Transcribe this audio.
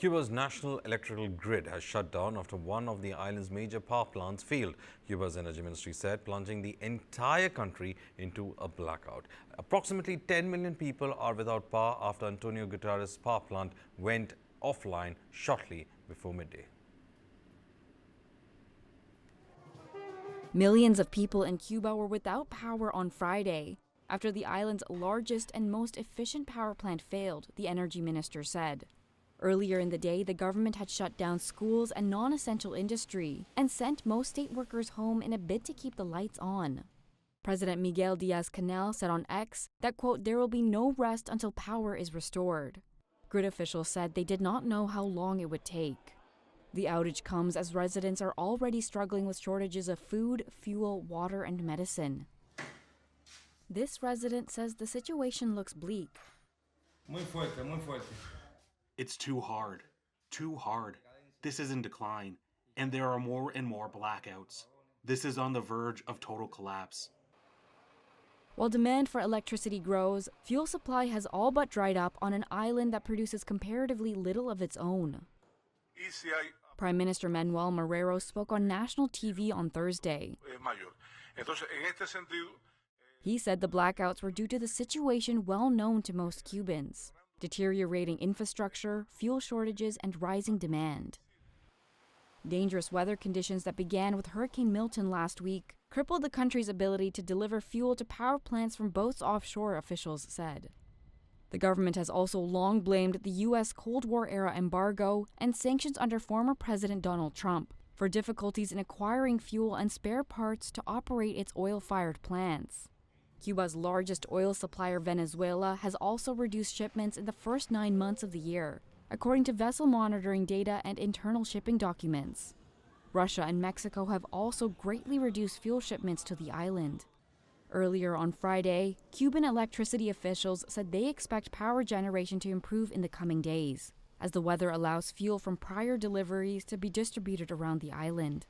Cuba's national electrical grid has shut down after one of the island's major power plants failed, Cuba's energy ministry said, plunging the entire country into a blackout. Approximately 10 million people are without power after Antonio Guiteras' power plant went offline shortly before midday. Millions of people in Cuba were without power on Friday after the island's largest and most efficient power plant failed, the energy minister said. Earlier in the day, the government had shut down schools and non-essential industry and sent most state workers home in a bid to keep the lights on. President Miguel Diaz-Canel said on X that, quote, there will be no rest until power is restored. Grid officials said they did not know how long it would take. The outage comes as residents are already struggling with shortages of food, fuel, water, and medicine. This resident says the situation looks bleak. Muy fuerte, muy fuerte. It's too hard. Too hard. This is in decline, and there are more and more blackouts. This is on the verge of total collapse. While demand for electricity grows, fuel supply has all but dried up on an island that produces comparatively little of its own. Prime Minister Manuel Marrero spoke on national TV on Thursday. He said the blackouts were due to the situation well known to most Cubans: deteriorating infrastructure, fuel shortages, and rising demand. Dangerous weather conditions that began with Hurricane Milton last week crippled the country's ability to deliver fuel to power plants from boats offshore, officials said. The government has also long blamed the U.S. Cold War-era embargo and sanctions under former President Donald Trump for difficulties in acquiring fuel and spare parts to operate its oil-fired plants. Cuba's largest oil supplier, Venezuela, has also reduced shipments in the first 9 months of the year, according to vessel monitoring data and internal shipping documents. Russia and Mexico have also greatly reduced fuel shipments to the island. Earlier on Friday, Cuban electricity officials said they expect power generation to improve in the coming days, as the weather allows fuel from prior deliveries to be distributed around the island.